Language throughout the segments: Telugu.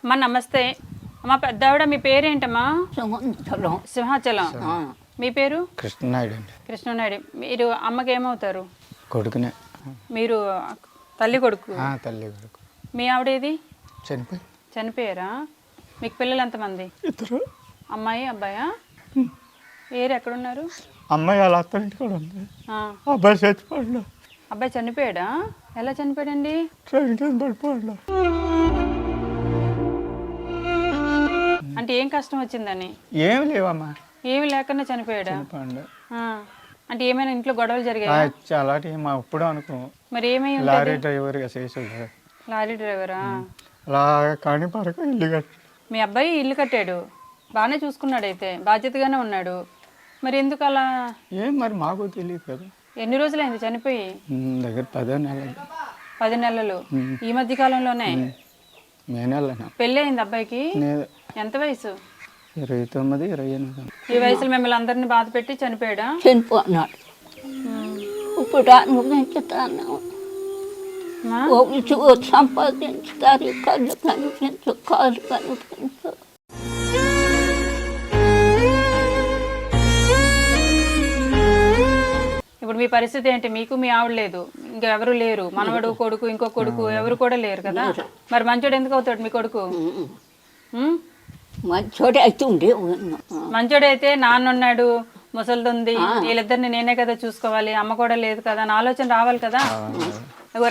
అమ్మా నమస్తే. అమ్మా పెద్దావిడ, మీ పేరేంటమ్మా? సింహాచలం. సింహాచలం. మీ పేరు? కృష్ణనాయుడు అండి. కృష్ణనాయుడు. మీరు అమ్మకి ఏమవుతారు? కొడుకునే. మీరు తల్లి కొడుకు? తల్లి కొడుకు. మీ ఆవిడేది? చనిపోయి. చనిపోయారా? మీకు పిల్లలు ఎంతమంది? ఇద్దరు. అమ్మాయి అబ్బాయా? వేరు ఎక్కడున్నారు? అమ్మాయి అలా అత్తంటి కూడా ఉంది. అబ్బాయి చచ్చిపోయాడు. అబ్బాయి చనిపోయాడా? ఎలా చనిపోయాడండి? ట్రైన్ కింద పడిపోయాడు. అంటే ఏం కష్టం వచ్చిందని? ఏమి లేవమ్మా. ఏమి లేకుండా చనిపోయాడా? చనిపోయాడు. అంటే ఏమైనా ఇంట్లో గొడవలు జరిగాయి? అలాంటి మా ఇప్పుడు అనుకో. మరి ఏమై లారీ డ్రైవర్గా చేసాడు. లారీ డ్రైవరా? అలా కానీ పరక ఇల్లు కట్టి. మీ అబ్బాయి ఇల్లు కట్టాడు, బాగానే చూసుకున్నాడు, అయితే బాధ్యతగానే ఉన్నాడు. మరి ఎందుకు అలా? ఏం మరి మాకు తెలియదు కదా. ఎన్ని రోజులైంది చనిపోయి? దగ్గర 10 నెలలు. 10 నెలలు. ఈ మధ్య కాలంలోనే? మే నెల. పెళ్ళి అయింది అబ్బాయికి? ఎంత వయసు? 29, 28. ఈ వయసులో మిమ్మల్ని అందరినీ బాధ పెట్టి చనిపోయాడా? చనిపోన్నాడు. ఇప్పుడు అనుభవించుతాను. సంపాదించుతారు, కళ్ళు కనిపించు, కాళ్ళు కనిపించు. ఇప్పుడు మీ పరిస్థితి ఏంటి? మీకు మీ ఆవిడ లేదు, ఇంకా ఎవరు లేరు, మనవడు కొడుకు ఇంకో కొడుకు ఎవరు కూడా లేరు కదా. మరి మంచోడు ఎందుకు అవుతాడు మీ కొడుకు? మంచోడే అయితే ఉండే. మంచోడైతే నాన్న ఉన్నాడు, ముసలిది ఉంది, వీళ్ళిద్దరిని నేనే కదా చూసుకోవాలి, అమ్మ కూడా లేదు కదా అని ఆలోచన రావాలి కదా.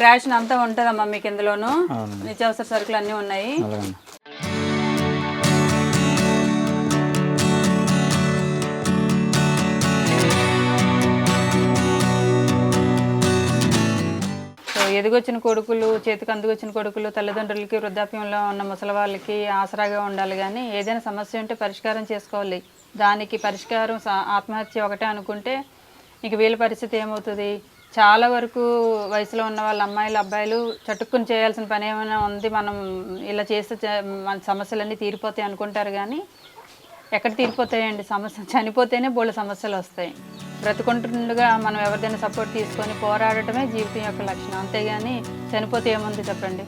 రేషన్ అంతా ఉంటుందమ్మా మీకు ఇందులోను, నిత్యావసర సరుకులు అన్నీ ఉన్నాయి. ఎదిగొచ్చిన కొడుకులు, చేతికి అందుకొచ్చిన కొడుకులు తల్లిదండ్రులకి, వృద్ధాప్యంలో ఉన్న ముసలి వాళ్ళకి ఆసరాగా ఉండాలి. కానీ ఏదైనా సమస్య ఉంటే పరిష్కారం చేసుకోవాలి. దానికి పరిష్కారం ఆత్మహత్య ఒకటే అనుకుంటే ఇంక వీళ్ళ పరిస్థితి ఏమవుతుంది? చాలా వరకు వయసులో ఉన్న వాళ్ళ అమ్మాయిలు, అబ్బాయిలు చటుక్కుని చేయాల్సిన పని ఏమైనా ఉంది, మనం ఇలా చేస్తే మన సమస్యలన్నీ తీరిపోతాయి అనుకుంటారు. కానీ ఎక్కడ తీరిపోతాయండి? సమస్య చనిపోతేనే బోళ్ళ సమస్యలు వస్తాయి. బ్రతుకుంటుండగా మనం ఎవరిదైనా సపోర్ట్ తీసుకొని పోరాడటమే జీవితం యొక్క లక్షణం. అంతేగాని చనిపోతే ఏముంది చెప్పండి?